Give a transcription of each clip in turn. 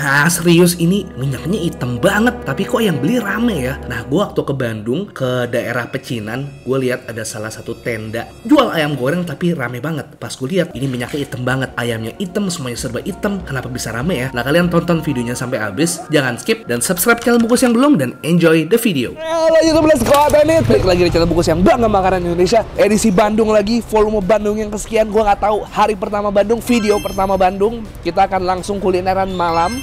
Nah serius, ini minyaknya hitam banget, tapi kok yang beli rame ya. Nah gue waktu ke Bandung, ke daerah Pecinan, gue lihat ada salah satu tenda jual ayam goreng tapi rame banget. Pas gue lihat ini minyaknya hitam banget, ayamnya hitam, semuanya serba hitam. Kenapa bisa rame ya? Nah kalian tonton videonya sampai habis, jangan skip dan subscribe channel Bungkus yang belum dan enjoy the video. Halo YouTube, let's go Atenit. Balik lagi di channel Bungkus yang bangga makanan Indonesia. Edisi Bandung lagi, volume Bandung yang kesekian. Gue nggak tahu, hari pertama Bandung, video pertama Bandung. Kita akan langsung kulineran malam.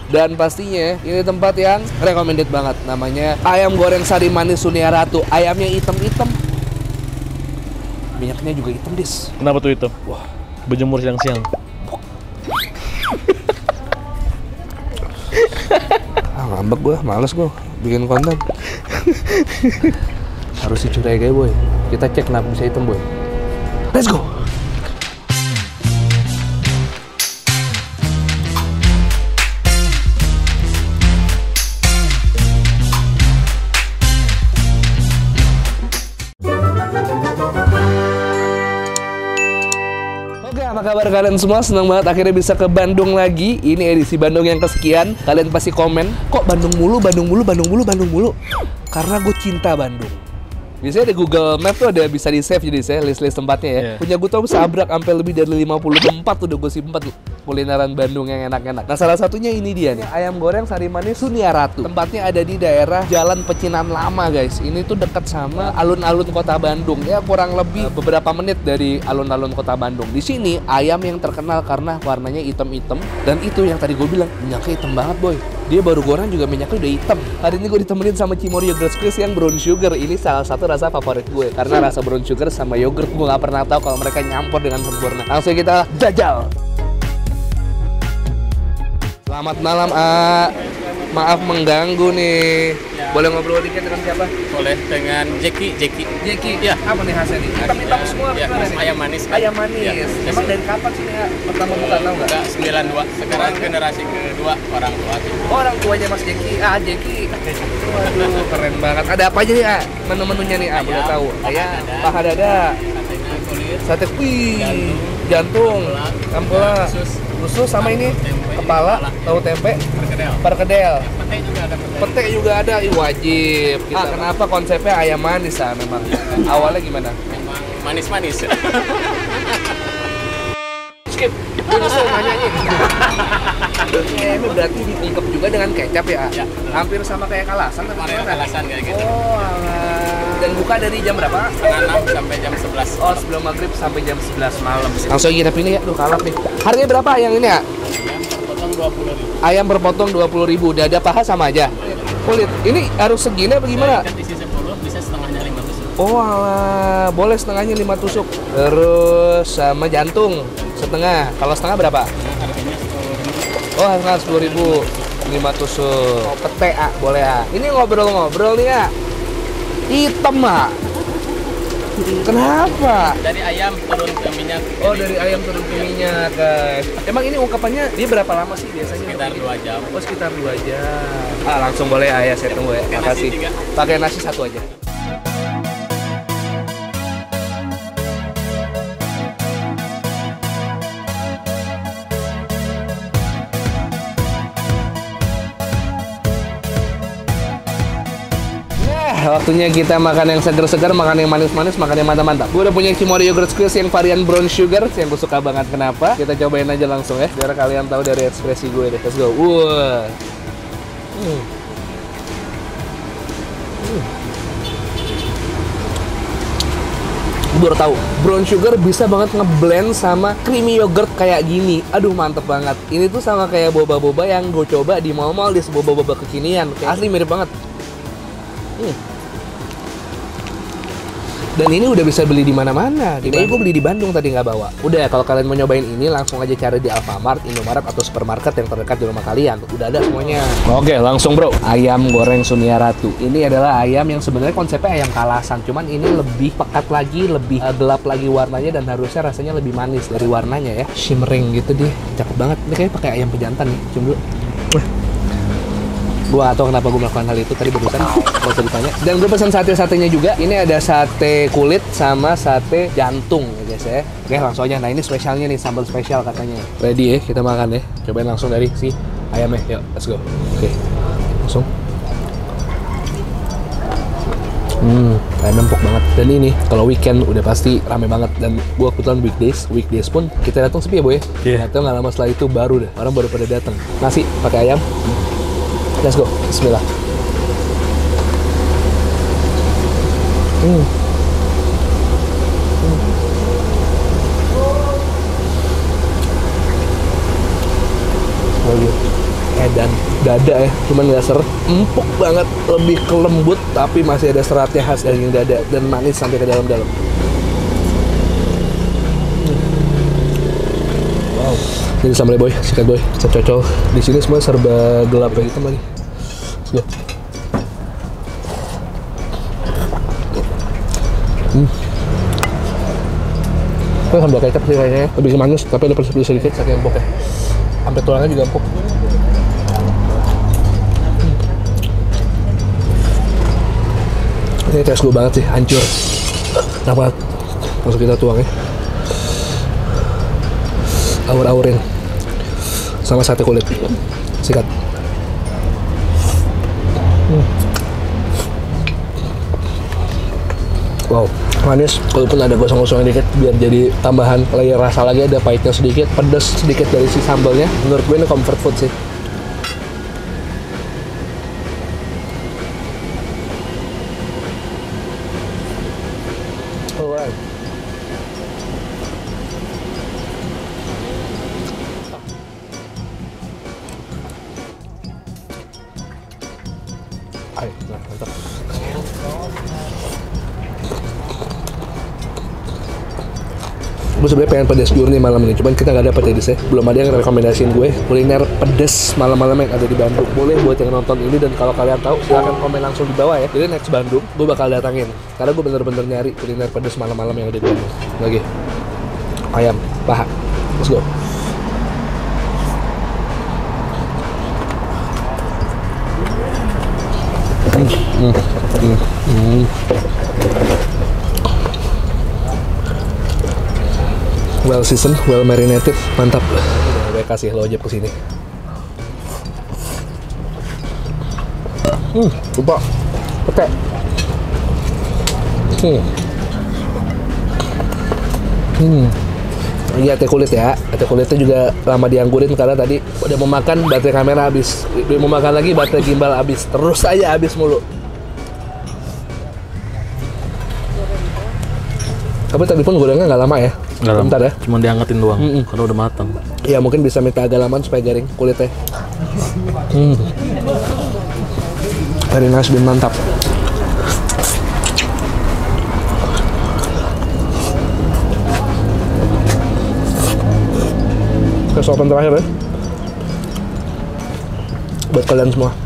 Dan pastinya ini tempat yang recommended banget. Namanya ayam goreng sari manis Sunia Ratu. Ayamnya hitam-hitam, minyaknya juga hitam, Dis. Kenapa tuh hitam? Wah, berjemur siang-siang. Ngambek gue, males gue bikin konten. Harus dicurigai boy. Kita cek kenapa bisa hitam boy. Let's go. Apa kabar kalian semua? Senang banget akhirnya bisa ke Bandung lagi. Ini edisi Bandung yang kesekian. Kalian pasti komen, kok Bandung mulu, Bandung mulu, Bandung mulu, Bandung mulu. Karena gue cinta Bandung. Biasanya di Google Map tuh ada bisa di save jadi saya list-list tempatnya ya. Punya gue tuh sabrak sampai lebih dari 50 tempat tuh udah gue simpen kulineran Bandung yang enak-enak. Nah salah satunya ini dia nih, ayam goreng sari manis Sunia Ratu. Tempatnya ada di daerah Jalan Pecinan Lama guys. Ini tuh dekat sama alun-alun kota Bandung ya, kurang lebih beberapa menit dari alun-alun kota Bandung. Di sini ayam yang terkenal karena warnanya hitam-hitam, dan itu yang tadi gue bilang minyaknya hitam banget boy. Dia baru goreng juga minyaknya udah hitam. Hari ini gue ditemenin sama Cimory Yogurt Squeeze yang brown sugar. Ini salah satu rasa favorit gue karena rasa brown sugar sama yogurt gue nggak pernah tahu kalau mereka nyampur dengan sempurna. Langsung kita jajal. Selamat malam, maaf mengganggu nih. Boleh ngobrol dikit dengan siapa? Boleh, dengan Jeki. Ya. Apa nih khasnya nih? Hitam-hitam semua. Ya, ayam manis. Ayam manis. Ya. Emang dari kapan sih nih pertama buka, tahu nggak? Enggak, 92. Sekarang generasi kedua orang tua. Oh, orang tuanya Mas Jeki. Jeki. Waduh, keren banget. Ada apa aja nih, menu-menunya nih, boleh tahu? Ayam, paha dada, Kulit, sate jantung, ampela, usus sama ini kepala, tahu tempe, perkedel. Pete juga ada, wajib. Kenapa konsepnya ayam manis memang? Awalnya gimana? memang manis-manis. Skip. Langsung nanya-nanya. Ini berarti diungkep juga dengan kecap ya? Ya. Hampir sama kayak Kalasan atau Mario gimana? Kalasan kayak gitu. Oh, alah. Dan buka dari jam berapa? Setengah 6 sampai jam 11. Oh, sebelum maghrib sampai jam 11 malam. Langsung kita pilih ya, kalap nih. Harganya berapa yang ini ya? Ayam berpotong 20.000. Ayam berpotong 20.000, dada paha sama aja. Kulit, ini harus segini apa gimana? Ikan isi 10, bisa setengahnya 5 tusuk. Oh alah, boleh setengahnya 5 tusuk. Terus sama jantung setengah. Kalau setengah berapa? Harganya 10.000. Oh, setengah 10.000. 5 tusuk. Oh, pete boleh ya. Ini ngobrol-ngobrol nih ya. Hitam Kenapa? Dari ayam turun ke minyak. Oh, dari ayam turun ke minyak guys. Emang ini ungkapannya dia berapa lama sih biasanya? Sekitar 2 jam. Oh, sekitar 2 jam. Langsung boleh ya, saya tunggu ya. Pakai Makasih. nasi 3. Pakai nasi 1 aja. Waktunya kita makan yang segar-segar, makan yang manis-manis, makan yang mantap-mantap. Gue udah punya Cimory Yogurt Squeeze yang varian brown sugar, yang gue suka banget. Kenapa? Kita cobain aja langsung ya, biar kalian tahu dari ekspresi gue deh. Let's go. Wah. Gue baru tahu brown sugar bisa banget ngeblend sama creamy yogurt kayak gini. Aduh, mantep banget. Ini tuh sama kayak boba-boba yang gue coba di mall-mall, di boba-boba kekinian. Asli mirip banget. Dan ini udah bisa beli di mana-mana. Ini gue beli di Bandung tadi nggak bawa. Udah ya, kalau kalian mau nyobain ini langsung aja cari di Alfamart, Indomaret atau supermarket yang terdekat di rumah kalian. Udah ada semuanya. Oke, langsung bro. Ayam goreng Sunia Ratu. Ini adalah ayam yang sebenarnya konsepnya ayam Kalasan, cuman ini lebih pekat lagi, lebih gelap lagi warnanya, dan harusnya rasanya lebih manis dari warnanya ya. Shimmering gitu dia. Cakep banget. Ini kayaknya pakai ayam pejantan nih. Cium dulu. Gue gak tau kenapa gue melakukan hal itu tadi barusan, gak usah ditanya. Dan gue pesan sate-satenya juga. Ini ada sate kulit sama sate jantung ya guys ya. Oke, langsung aja. Nah ini spesialnya nih, sambal spesial katanya. Ready ya, kita makan ya. Cobain langsung dari si ayamnya. Yuk, let's go. Oke, langsung. Ayam empuk banget. Dan ini kalau weekend udah pasti rame banget. Dan gua kebetulan weekdays pun kita datang sepi ya boy. Iya. Atau nggak lama setelah itu baru dah orang baru pada datang. Nasi pakai ayam. Let's go. Bismillah. Dan dada ya, cuman nggak seret, empuk banget, lebih ke lembut tapi masih ada seratnya khas daging dada dan manis sampai ke dalam-dalam. Wow. Jadi sambal boy, sikat boy, kita cocol. Di sini semua serba gelap ya, hitam lagi. Let's go. Ini sambal kecap sih kayaknya, lebih manis tapi ada pedis sedikit saking empuknya. Sampai tulangnya juga empuk. Ini tes gue banget sih, hancur. Dapat. Masuk kita tuang ya. Aur-aurin. Sama sate kulit. Sikat. Wow, manis. Walaupun ada gosong-gosong dikit biar jadi tambahan layer rasa lagi, ada pahitnya sedikit, pedas sedikit dari si sambalnya. Menurut gue ini comfort food sih. Alright. Ayo, mantap. Gue sebenarnya pengen pedas jujur nih malam ini, cuman kita nggak dapet ya disnya. Belum ada yang rekomendasiin gue kuliner pedas malam-malam yang ada di Bandung. Boleh buat yang nonton ini, dan kalau kalian tahu silahkan komen langsung di bawah ya. Jadi next Bandung gue bakal datangin, karena gue bener-bener nyari kuliner pedas malam-malam yang ada di Bandung. Lagi ayam paha, let's go. Well seasoned, well marinated, mantap. Gue kasih lo aja kesini. Lupa, pete. Ini ate kulit ya. Ate kulitnya juga lama dianggurin karena tadi udah mau makan, baterai kamera habis. Udah mau makan lagi, baterai gimbal habis. Terus aja habis mulu. Tapi tadi pun gorengnya nggak lama ya. Nggak lama. Bentar ya. Cuma diangkatin doang, karena udah matang. Ya mungkin bisa minta agak lamaan supaya garing kulitnya. Very nice dan mantap. Kesuapan terakhir ya. Buat kalian semua.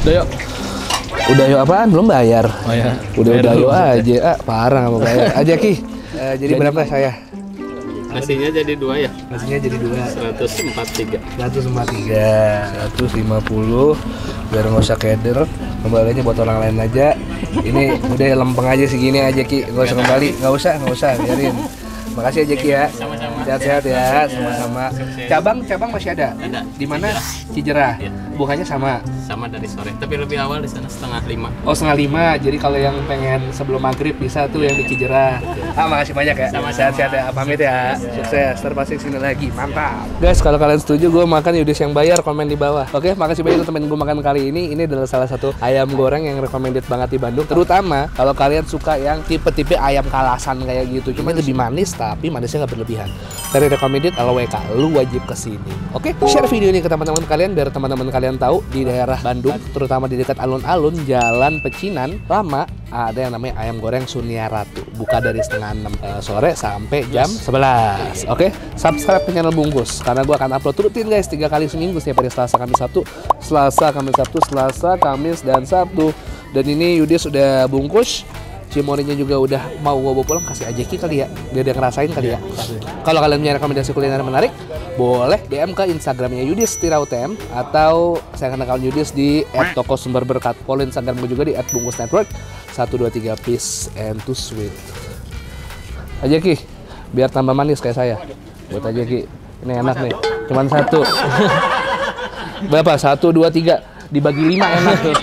Udah yuk. Udah yuk apaan? Belum bayar. Oh ya. Udah yuk aja. Parah nggak mau bayar. Aja Ki. Jadi berapa saya? Nasinya jadi 2 ya? Nasinya jadi 2. 143. 150. Biar nggak usah keder. Kembali aja buat orang lain aja. Ini udah lempeng aja segini aja Ki. Nggak usah kembali. Nggak usah. Biarin. Makasih aja Ki ya. Sama-sama. Sehat-sehat ya. Sama-sama. Cabang masih ada? Ada. Di mana? Cijerah. Iya. Bukanya sama. Sama dari sore, tapi lebih awal di sana 4:30. Oh 4:30, jadi kalau yang pengen sebelum maghrib bisa tuh yang di Cijerah. Makasih banyak ya. Sama-sama. Sehat-sehat ya, pamit ya. Sukses, terpasti sini lagi, mantap. Guys, kalau kalian setuju gue makan Yudis yang bayar, komen di bawah. Oke, makasih banyak teman gue makan kali ini. Ini adalah salah satu ayam goreng yang recommended banget di Bandung. Terutama kalau kalian suka yang tipe-tipe ayam kalasan kayak gitu. Cuma lebih manis, tapi manisnya nggak berlebihan. Dari recommended LWK, lu wajib kesini. Oke, share video ini ke teman-teman kalian biar teman-teman kalian tahu di daerah Bandung, terutama di dekat alun-alun Jalan Pecinan Lama, ada yang namanya ayam goreng Suniaratu. Buka dari setengah 6 sore sampai jam 11. Oke, subscribe ke channel Bungkus karena gue akan upload rutin guys 3 kali seminggu setiap hari Selasa, Kamis, Sabtu. Selasa, Kamis, Sabtu, Selasa, Kamis, dan Sabtu. Dan ini Yudis udah bungkus. Cimorinya juga udah mau gue bawa pulang, kasih aja Ki kali ya, biar dia ngerasain kali ya. Kalau kalian punya rekomendasi kuliner menarik, boleh DM ke Instagramnya Yudis Tirautem atau saya akan account Yudis di @tokosumberberkat. Follow Instagram gue juga di @bungkusnetwork 123 peace and to sweet. Aja Ki, biar tambah manis kayak saya. Buat aja Ki, ini enak nih, cuman satu. Berapa? 1, 2, 3 dibagi 5 enak tuh.